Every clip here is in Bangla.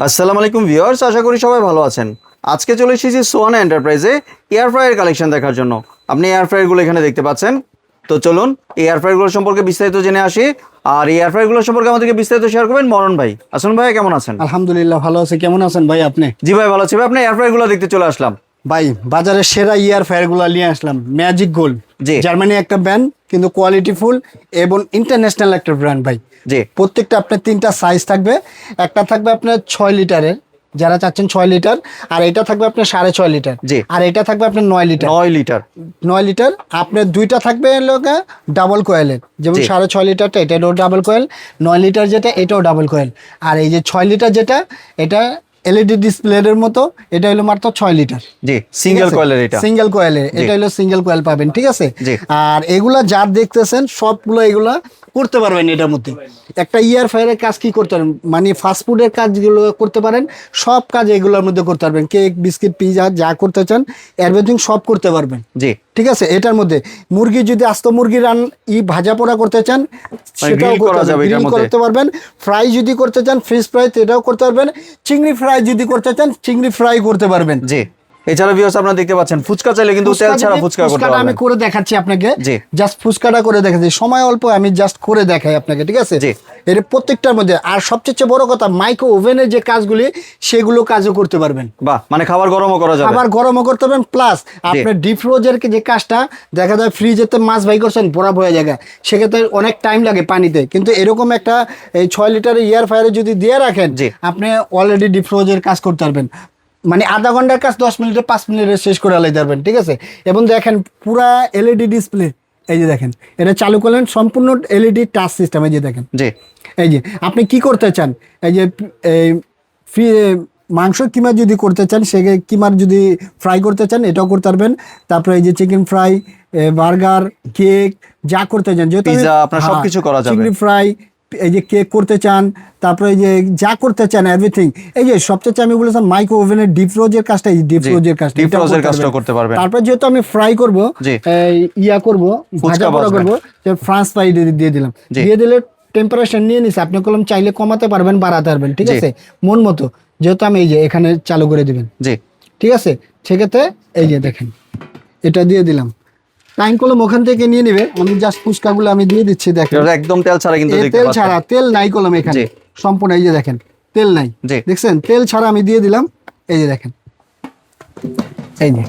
আসসালামু আলাইকুম ভিউয়ার্স, আশা করি সবাই ভালো আছেন। আজকে চলে এসেছি সোয়ানা এন্টারপ্রাইজে এয়ার ফ্রায়ার কালেকশন দেখার জন্য। আপনি এয়ার ফ্রায়ারগুলো এখানে দেখতে পাচ্ছেন। তো চলুন এই এয়ার ফ্রায়ারগুলো সম্পর্কে বিস্তারিত জেনে আসি। আর এই এয়ার ফ্রায়ারগুলো সম্পর্কে আমাদেরকে বিস্তারিত শেয়ার করবেন মরণ ভাই। আসুন ভাই, কেমন আছেন? আলহামদুলিল্লাহ ভালো আছে। কেমন আছেন ভাই আপনি? জি ভাই, ভালো আছি ভাই। আপনি এয়ার ফ্রায়ারগুলো দেখতে চলে আসলাম ভাই বাজারের সেরা ইয়ার ফায়ার গুলা নিয়ে আসলাম। ম্যাজিক গোল্ড, জি। জার্মানি একটা ব্র্যান্ড, কিন্তু কোয়ালিটি ফুল এবং ইন্টারন্যাশনাল একটা ব্র্যান্ড ভাই। জি। প্রত্যেকটা আপনার তিনটা সাইজ থাকবে। একটা থাকবে আপনার 6 লিটারের, যারা চাচ্ছেন 6 লিটার, আর এটা থাকবে আপনার 6.5 লিটার, জি। আর এটা থাকবে আপনার 9 লিটার। 9 লিটার 9 লিটার আপনার দুইটা থাকবে লোকে ডাবল কোয়েলের, যেমন জি। 6.5 লিটারটা এটাও ডাবল কোয়েল, 9 লিটার যেটা এটাও ডাবল কোয়েল, আর এই যে 6 লিটার যেটা এটা এলইডি ডিসপ্লের মতো, এটা হলো মাত্র 6 লিটার। জি, সিঙ্গেল কয়েলের। এটা সিঙ্গেল কোয়েলের, এটা হলো সিঙ্গেল কোয়েল পাবেন, ঠিক আছে। জি। আর এগুলা যা দেখতেছেন সবগুলো এগুলা করতে পারবেন এটার মধ্যে। একটা ইয়ার ফায়ারের কাজ কি করতে পারেন, মানে ফাস্টফুডের কাজগুলো করতে পারেন, সব কাজ এগুলোর মধ্যে করতে পারবেন। কেক, বিস্কিট, পিজা যা করতে চান এভরিথিং সব করতে পারবেন। জি। ঠিক আছে। এটার মধ্যে মুরগি, যদি আস্ত মুরগি ভাজা পোড়া করতে চান সেটাও গ্রিল করতে পারবেন। ফ্রাই যদি করতে চান ফিশ ফ্রাই এটাও করতে পারবেন। চিংড়ি ফ্রাই যদি করতে চান চিংড়ি ফ্রাই করতে পারবেন। জি। এছাড়া ভিউয়ার্স আপনারা দেখতে পাচ্ছেন ফুচকা চাইলে কিন্তু তেল ছাড়া ফুচকা করতে পারবেন। আমি করে দেখাচ্ছি আপনাকে, জি। জাস্ট ফুচকাটা করে দেখাচ্ছি, সময় অল্প, আমি জাস্ট করে দেখাই আপনাকে, ঠিক আছে। জি। এর প্রত্যেকটার মধ্যে আর সবচেয়ে বড় কথা, মাইক্রো ওভেনের যে কাজগুলি সেগুলো কাজও করতে পারবেন। বাহ, মানে খাবার গরমও করা যাবে। খাবার গরমও করতে পারবেন, প্লাস আপনার ডিপ ফ্রোজের যে কাজটা, দেখা যায় ফ্রিজেতে মাছ ভাই করছেন বরফ হয়ে যায়, সেক্ষেত্রে অনেক টাইম লাগে পানিতে, কিন্তু এরকম একটা এই 6 লিটারের ইয়ার ফায়ারে যদি দিয়ে রাখেন, আপনি অলরেডি ডিপ ফ্রোজের কাজ করতে পারবেন। মানে আধা ঘন্টার কাজ 10 মিনিটে 5 মিনিটে শেষ করে আলাইতে পারবেন, ঠিক আছে। এবং দেখেন পুরা এলইডি ডিসপ্লে, এই যে দেখেন এটা চালু করলেন, সম্পূর্ণ এলইডি টাচ সিস্টেম, এই যে দেখেন। জি। এই যে আপনি কি করতে চান, এই যে মাংস কিমা যদি করতে চান, সে কিমার যদি ফ্রাই করতে চান এটাও করতে পারবেন। তারপরে এই যে চিকেন ফ্রাই, বার্গার, কেক যা করতে চান, যেহেতু পিজা, আপনার সবকিছু করা যাবে। চিংড়ি ফ্রাই, এই যে কেক করতে চান, তারপরে এই যে যা করতে চান এভরিথিং। এই যে সবচেয়ে আমি বলেছিলাম মাইক্রো ওভেনের ডিপ ফ্রোজের কাজটা, এই ডিপ ফ্রোজের কাজটা করতে পারবেন। তারপর যেহেতু আমি ফ্রাই করব, ইয়া করব, ভাজা পোড়া করব, ফ্রান্স ফ্রাই দিয়ে দিলাম, দিয়ে দিলে টেম্পারেচার নিয়ে নিছে, আপনি কলম চাইলে কমাতে পারবেন, বাড়াতে পারবেন, ঠিক আছে, মন মতো। যেহেতু আমি এই যে এখানে চালু করে দিবেন, জি, ঠিক আছে। সেক্ষেত্রে এই যে দেখেন এটা দিয়ে দিলাম, টাইম কলম ওখান থেকে নিয়ে নেবে। আমি জাস্ট ফুচকাগুলো আমি দিয়ে দিচ্ছি, দেখেন একদম তেল ছাড়া, কিন্তু তেল ছাড়া, তেল নাই কলম এখানে সম্পূর্ণ, এই যে দেখেন তেল নাই, দেখছেন, তেল ছাড়া আমি দিয়ে দিলাম, এই যে দেখেন, এই যে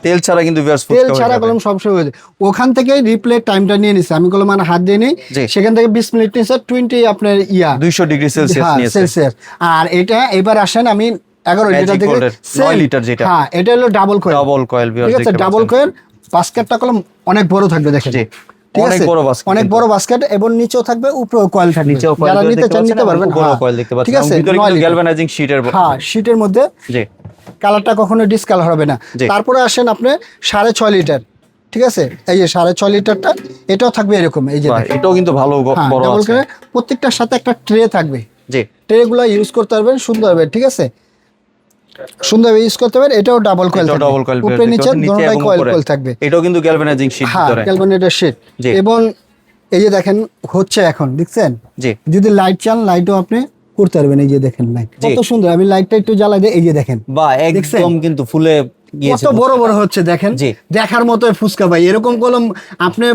তেল ছাড়া, কিন্তু তেল ছাড়া কলম সবসময় হয়ে যায়। ওখান থেকে রিপ্লে টাইমটা নিয়ে নিচ্ছে, আমি কলম মানে হাত দিয়ে নিই, সেখান থেকে 20 মিনিট নিচ্ছে, 20 আপনার 200 ডিগ্রি সেলসিয়াস। আর এটা এবার আসেন, আমি 11 লিটার থেকে 9 লিটার যেটা, হ্যাঁ এটা হলো ডাবল কয়েল, ঠিক আছে, ডাবল কয়েল। বাস্কেটটা কলম অনেক বড় থাকবে, দেখেন, ঠিক আছে, অনেক বড় বাস্কেট, এবং নিচেও থাকবে উপরেও কয়েল থাকবে, যারা নিতে চান নিতে পারবেন। ঠিক আছে, গ্যালভানাইজিং শীটের, হ্যাঁ শীটের মধ্যে, কালারটা কখনো ডিসকালার হবে না। তারপরে আসেন আপনি 6.5 লিটার, ঠিক আছে, এই যে 6.5 লিটারটা এটাও থাকবে এরকম, এই যে এটাও কিন্তু ভালো বড় আছে। প্রত্যেকটার সাথে একটা ট্রে থাকবে, ট্রে গুলো ইউজ করতে পারবেন সুন্দরভাবে, ঠিক আছে, সুন্দরভাবে ইউজ করতে পারবেন। এটাও ডাবল কয়েল, উপরে নিচে দুটোটাই কয়েল থাকবে। এটাও কিন্তু গ্যালভানাইজিং শীট ধরে, গ্যালভানাইজড শীট। এবং এই যে দেখেন হচ্ছে এখন, দেখছেন, যদি লাইট চান লাইটও আপনি করতে পারবেন। এই যে দেখেন লাইট কত সুন্দর, আমি লাইটটা একটু জ্বালাই দিই, এই যে দেখেন, বাহ, একদম কিন্তু ফুলে কত বড় বড় হচ্ছে, দেখেন, দেখার মতো ফুচকা ভাই। এরকম কলম আপনি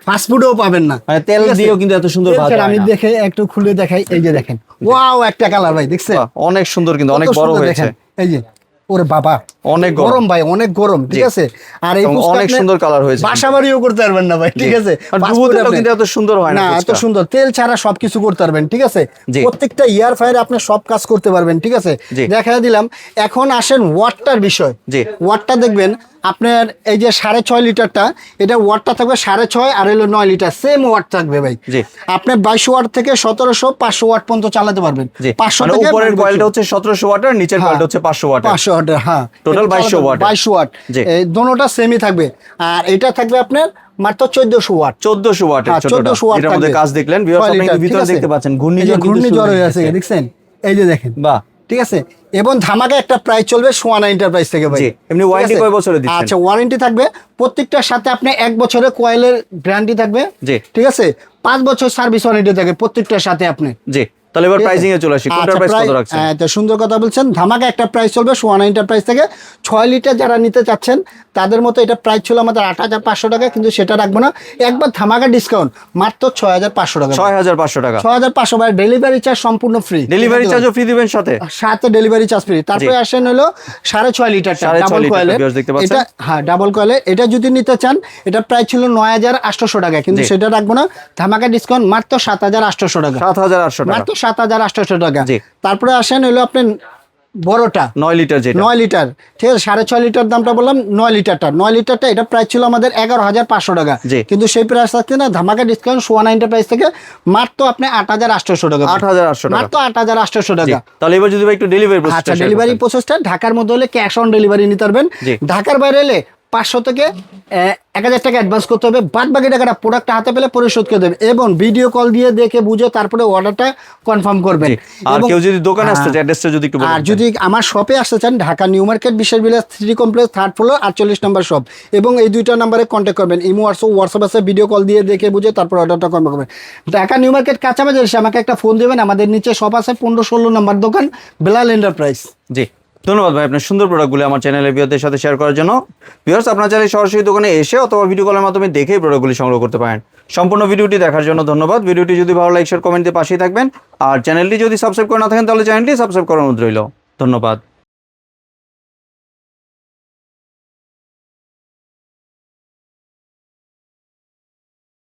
ফাস্টফুডেও পাবেন না, মানে তেল দিয়েও কিন্তু এত সুন্দর ভাজা হয় না। আমি দেখে একটু খুলে দেখাই, এই যে দেখেন, ওয়াও, একটা কালার ভাই, দেখছেন, অনেক সুন্দর, কিন্তু অনেক বড় হয়েছে, এই যে, ওরে বাবা, অনেক গরম ভাই, অনেক গরম, ঠিক আছে। আর এই অনেক সুন্দর কালার হয়েছে, বাসাবাড়িও করতে পারবেন না ভাই, ঠিক আছে, কিন্তু এত সুন্দর হয় না, এত সুন্দর, তেল ছাড়া সবকিছু করতে পারবেন, ঠিক আছে। প্রত্যেকটা ইয়ার ফায়ারে আপনি সব কাজ করতে পারবেন, ঠিক আছে, দেখা দিলাম। এখন আসেন ওয়াটটার বিষয়, ওয়াটটা দেখবেন আপনার, এই যে 6.5 লিটারটা, এটা ওয়াটটা থাকবে 6.5, আর হলো 9 লিটার সেম ওয়াট থাকবে ভাই। আপনি 22 ওয়াট থেকে 1700 500 ওয়াট পর্যন্ত চালাতে পারবেন। 500 থেকে উপরের কয়েলটা হচ্ছে 1700 ওয়াট, আর নিচের কয়েলটা হচ্ছে 500 ওয়াট, 500 ওয়াট, হ্যাঁ, টোটাল 2200 ওয়াট। এই দুটোটা সেমই থাকবে। আর এটা থাকবে আপনার মাত্র 1400 ওয়াট, 1400 ওয়াটের ছোটটা, এর মধ্যে কাজ দেখলেন ভিউয়ার্স, আপনি ভিতরে দেখতে পাচ্ছেন ঘূর্ণিঝড় হয়ে আছে, দেখছেন, এই যে দেখেন, বাহ, ঠিক আছে। এবং ধামাকা একটা প্রাইস চলবে সোয়ানা এন্টারপ্রাইজ থেকে ভাই। এমনি ওয়ারেন্টি কয় বছরের দিচ্ছেন? আচ্ছা, ওয়ারেন্টি থাকবে প্রত্যেকটার সাথে আপনি 1 বছরের কয়েলের গ্যারান্টি থাকবে, ঠিক আছে, 5 বছর সার্ভিস ওয়ারেন্টি থাকবে প্রত্যেকটার সাথে আপনি, তাহলে এবার প্রাইসিং এ চলে আসি, কোনটার প্রাইস কত রাখছেন? হ্যাঁ, তো সুন্দর কথা বলছেন। ধামাকা একটা প্রাইস চলবে সোয়ানা এন্টারপ্রাইজ থেকে। 6 লিটার যারা নিতে চাচ্ছেন তাদের মতো এটা প্রাইস ছিল আমাদের 8,500 টাকা, কিন্তু সেটা রাখবো না, একবার ধামাকা ডিসকাউন্ট মাত্র 6,500 টাকা। 6,500 টাকা। 6,500 ভাই, ডেলিভারি চার্জ সম্পূর্ণ ফ্রি। ডেলিভারি চার্জও ফ্রি দিবেন সাথে? সাথে ডেলিভারি চার্জ ফ্রি। তারপরে আসেন হলো 6.5 লিটার 6.5 ডাবল লিটার কয়েলের, ভিউয়ার্স দেখতে পাচ্ছেন। এটা হ্যাঁ ডাবল কয়েলের, এটা যদি নিতে চান এটা প্রাইস ছিল 9,800 টাকা, কিন্তু জি। সেটা রাখবো না, ধামাকা ডিসকাউন্ট মাত্র 7,800 টাকা। 7,800 টাকা। মাত্র 7,800 টাকা। জি। তারপরে আসেন হলো আপনার বড়টা 9 লিটার যেটা। 9 লিটার, ঠিক আছে, 6.5 লিটার দামটা বললাম, 9 লিটারটা 9 লিটারটা এটা প্রাইস ছিল আমাদের 11,500 টাকা, জি। কিন্তু সেই প্রাইস থাকছে না, ধামাকা ডিসকাউন্ট সোয়ানা এন্টারপ্রাইজ থেকে মাত্র আপনি 8,800 টাকা। 8,800 টাকা। মাত্র 8,800 জি। টাকা। তাহলে এবার যদি ভাই একটু ডেলিভারি আচ্ছা, ডেলিভারি প্রসেসটা ঢাকার মধ্যে হলে ক্যাশ অন ডেলিভারি নিতে পারবেন। জি। ঢাকার বাইরে হলে 500 থেকে 1,000 টাকা অ্যাডভান্স করতে হবে, বাদ বাকি টাকাটা প্রোডাক্টটা হাতে পেলে পরিশোধ করে দেবেন, এবং ভিডিও কল দিয়ে দেখে বুঝে তারপরে অর্ডারটা কনফার্ম করবেন। আর এবং- কেউ যদি দোকানে আসতে হ্যাঁ। চায় অ্যাড্রেসটা যদি একটু বলেন। আর যদি আমার শপে আসতে চান, ঢাকা নিউ মার্কেট বিশেষ বিলাস 3 কমপ্লেক্স 3rd ফ্লোর 48 নম্বর শপ, এবং এই দুইটা নাম্বারে কন্ট্যাক্ট করবেন। ইমো হোয়াটসঅ্যাপ আছে, ভিডিও কল দিয়ে দেখে বুঝে তারপর অর্ডারটা কনফার্ম করবেন। ঢাকা নিউ মার্কেট কাঁচাবাজার এসে আমাকে একটা ফোন দেবেন, আমাদের নিচে শপ আছে 15-16 নম্বর দোকান, বেলাল এন্টারপ্রাইজ। জি, ধন্যবাদ ভাই আপনার সুন্দর প্রোডাক্টগুলো আমার চ্যানেলের ভিউয়ারদের সাথে শেয়ার করার জন্য। ভিউয়ার্স, আপনারা চাইলে সরাসরি দোকানে এসে অথবা ভিডিও কলের মাধ্যমে দেখেই প্রোডাক্টগুলি সংগ্রহ করতে পারেন। সম্পূর্ণ ভিডিওটি দেখার জন্য ধন্যবাদ। ভিডিওটি যদি ভালো লাইক শেয়ার কমেন্ট দিয়ে পাশেই থাকবেন, আর চ্যানেলটি যদি সাবস্ক্রাইব করে না থাকেন তাহলে চ্যানেলটি সাবস্ক্রাইব করার অনুরোধ রইল। ধন্যবাদ।